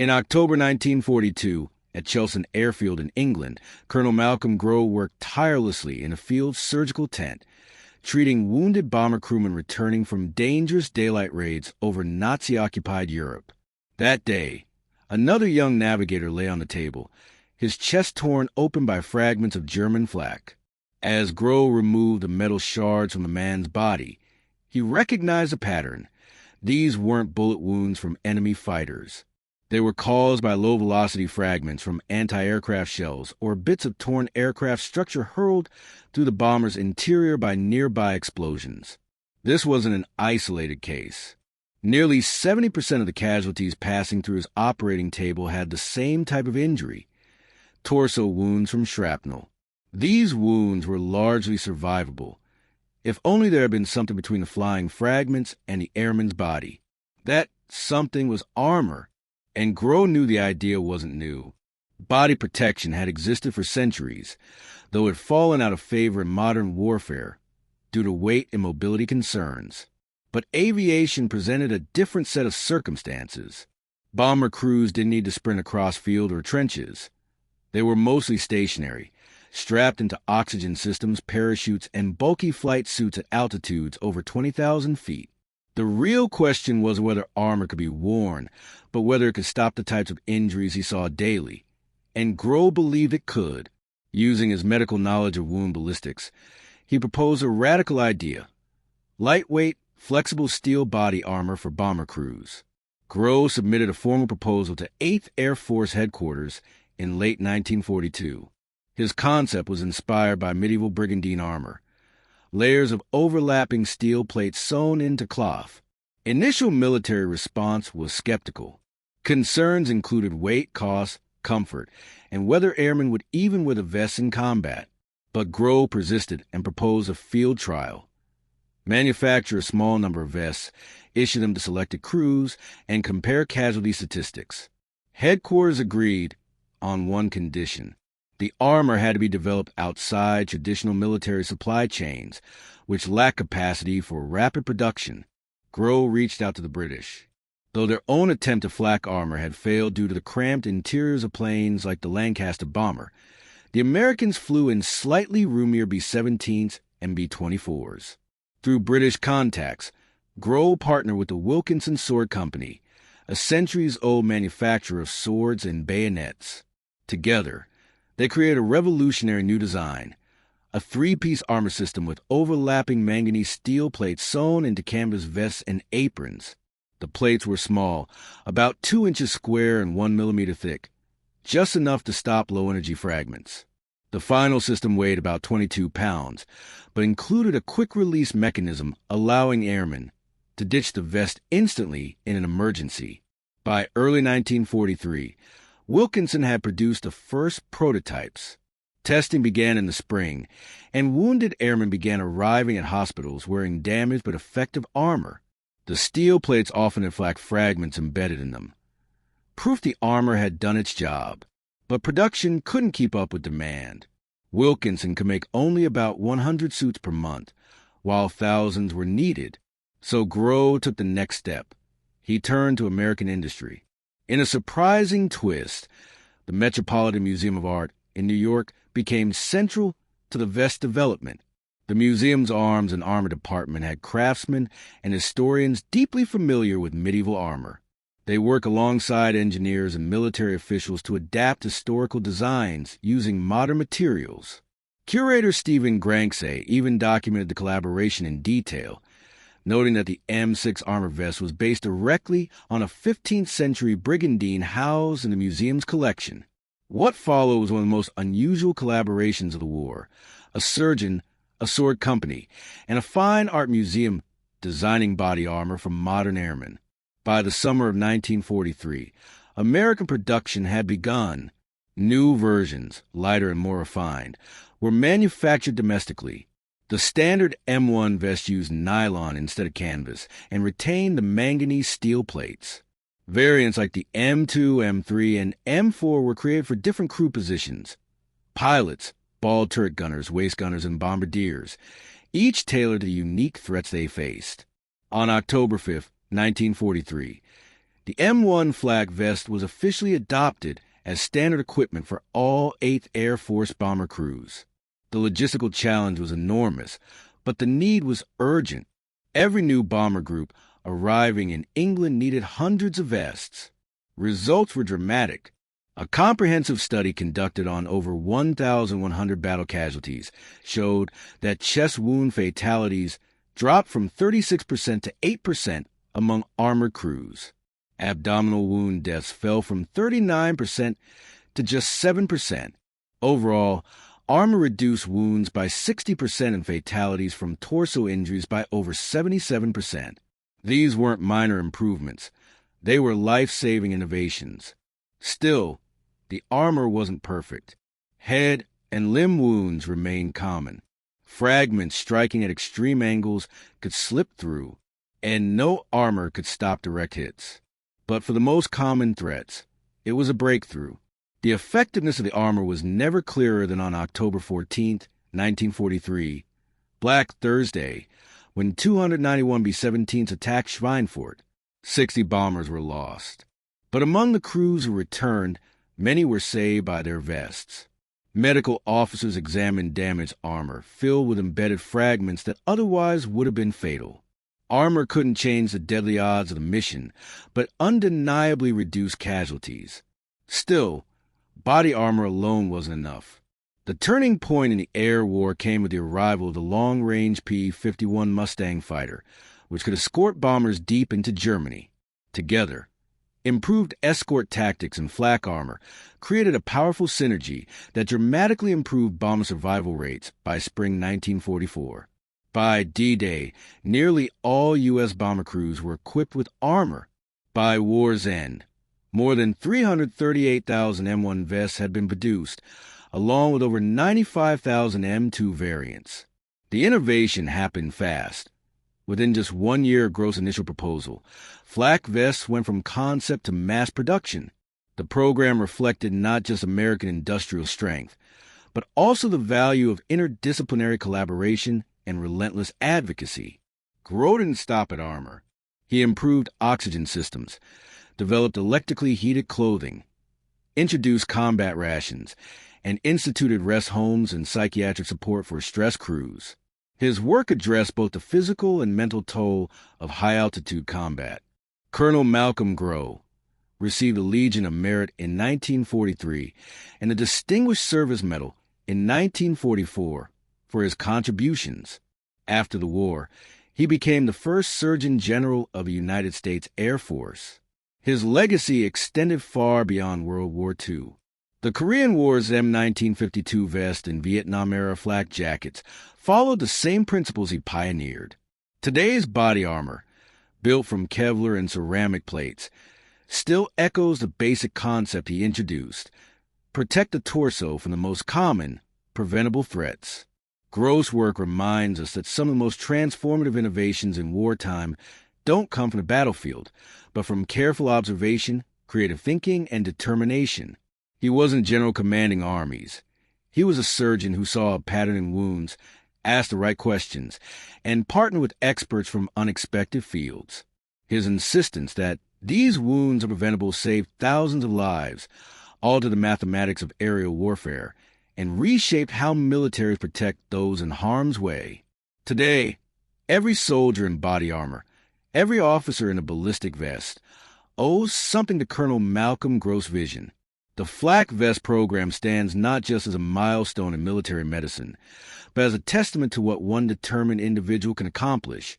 In October 1942, at Cheltenham Airfield in England, Colonel Malcolm Grow worked tirelessly in a field surgical tent, treating wounded bomber crewmen returning from dangerous daylight raids over Nazi-occupied Europe. That day, another young navigator lay on the table, his chest torn open by fragments of German flak. As Grow removed the metal shards from the man's body, he recognized a pattern. These weren't bullet wounds from enemy fighters. They were caused by low-velocity fragments from anti-aircraft shells or bits of torn aircraft structure hurled through the bomber's interior by nearby explosions. This wasn't an isolated case. Nearly 70% of the casualties passing through his operating table had the same type of injury, torso wounds from shrapnel. These wounds were largely survivable, if only there had been something between the flying fragments and the airman's body. That something was armor, and Grow knew the idea wasn't new. Body protection had existed for centuries, though it had fallen out of favor in modern warfare due to weight and mobility concerns. But aviation presented a different set of circumstances. Bomber crews didn't need to sprint across field or trenches. They were mostly stationary, strapped into oxygen systems, parachutes, and bulky flight suits at altitudes over 20,000 feet. The real question wasn't whether armor could be worn, but whether it could stop the types of injuries he saw daily. And Grow believed it could. Using his medical knowledge of wound ballistics, he proposed a radical idea: lightweight, flexible steel body armor for bomber crews. Grow submitted a formal proposal to 8th Air Force Headquarters in late 1942. His concept was inspired by medieval brigandine armor, layers of overlapping steel plates sewn into cloth. Initial military response was skeptical. Concerns included weight, cost, comfort, and whether airmen would even wear the vests in combat. But Grow persisted and proposed a field trial. Manufacture a small number of vests, issue them to selected crews, and compare casualty statistics. Headquarters agreed on one condition: the armor had to be developed outside traditional military supply chains, which lacked capacity for rapid production. Grow reached out to the British. Though their own attempt to flak armor had failed due to the cramped interiors of planes like the Lancaster bomber, the Americans flew in slightly roomier B-17s and B-24s. Through British contacts, Grow partnered with the Wilkinson Sword Company, a centuries-old manufacturer of swords and bayonets. Together, they created a revolutionary new design, a three-piece armor system with overlapping manganese steel plates sewn into canvas vests and aprons. The plates were small, about 2 inches square and 1 millimeter thick, just enough to stop low-energy fragments. The final system weighed about 22 pounds, but included a quick-release mechanism allowing airmen to ditch the vest instantly in an emergency. By early 1943, Wilkinson had produced the first prototypes. Testing began in the spring, and wounded airmen began arriving at hospitals wearing damaged but effective armor. The steel plates often had flak fragments embedded in them, proof the armor had done its job. But production couldn't keep up with demand. Wilkinson could make only about 100 suits per month, while thousands were needed. So Grow took the next step. He turned to American industry. In a surprising twist, the Metropolitan Museum of Art in New York became central to the vest development. The museum's arms and armor department had craftsmen and historians deeply familiar with medieval armor. They work alongside engineers and military officials to adapt historical designs using modern materials. Curator Stephen Granksay even documented the collaboration in detail, noting that the M6 armor vest was based directly on a 15th century brigandine housed in the museum's collection. What followed was one of the most unusual collaborations of the war: a surgeon, a sword company, and a fine art museum designing body armor for modern airmen. By the summer of 1943, American production had begun. New versions, lighter and more refined, were manufactured domestically. The standard M1 vest used nylon instead of canvas and retained the manganese steel plates. Variants like the M2, M3, and M4 were created for different crew positions: pilots, ball turret gunners, waist gunners, and bombardiers, each tailored to the unique threats they faced. On October 5, 1943, The M1 Flak vest was officially adopted as standard equipment for all 8th Air Force bomber crews. The logistical challenge was enormous, but the need was urgent. Every new bomber group arriving in England needed hundreds of vests. Results were dramatic. A comprehensive study conducted on over 1,100 battle casualties showed that chest wound fatalities dropped from 36% to 8% among armored crews. Abdominal wound deaths fell from 39% to just 7%. Overall, armor reduced wounds by 60% and fatalities from torso injuries by over 77%. These weren't minor improvements. They were life-saving innovations. Still, the armor wasn't perfect. Head and limb wounds remained common. Fragments striking at extreme angles could slip through, and no armor could stop direct hits. But for the most common threats, it was a breakthrough. The effectiveness of the armor was never clearer than on October 14, 1943, Black Thursday, when 291 B-17s attacked Schweinfurt. 60 bombers were lost. But among the crews who returned, many were saved by their vests. Medical officers examined damaged armor filled with embedded fragments that otherwise would have been fatal. Armor couldn't change the deadly odds of the mission, but undeniably reduced casualties. Still, body armor alone wasn't enough. The turning point in the air war came with the arrival of the long-range P-51 Mustang fighter, which could escort bombers deep into Germany. Together, improved escort tactics and flak armor created a powerful synergy that dramatically improved bomber survival rates by spring 1944. By D-Day, nearly all U.S. bomber crews were equipped with armor. By war's end, more than 338,000 M1 vests had been produced, along with over 95,000 M2 variants. The innovation happened fast. Within just 1 year of gross initial proposal, flak vests went from concept to mass production. The program reflected not just American industrial strength, but also the value of interdisciplinary collaboration and relentless advocacy. Gros didn't stop at armor. He improved oxygen systems, developed electrically heated clothing, introduced combat rations, and instituted rest homes and psychiatric support for stressed crews. His work addressed both the physical and mental toll of high-altitude combat. Colonel Malcolm Gros received the Legion of Merit in 1943 and the Distinguished Service Medal in 1944 for his contributions. After the war, he became the first Surgeon General of the United States Air Force. His legacy extended far beyond World War II. The Korean War's M1952 vest and Vietnam-era flak jackets followed the same principles he pioneered. Today's body armor, built from Kevlar and ceramic plates, still echoes the basic concept he introduced: protect the torso from the most common, preventable threats. Gros' work reminds us that some of the most transformative innovations in wartime don't come from the battlefield, but from careful observation, creative thinking, and determination. He wasn't general commanding armies. He was a surgeon who saw a pattern in wounds, asked the right questions, and partnered with experts from unexpected fields. His insistence that these wounds are preventable saved thousands of lives, altered the mathematics of aerial warfare, and reshaped how militaries protect those in harm's way. Today, every soldier in body armor, every officer in a ballistic vest, owes something to Colonel Malcolm Gros' vision. The Flak Vest program stands not just as a milestone in military medicine, but as a testament to what one determined individual can accomplish.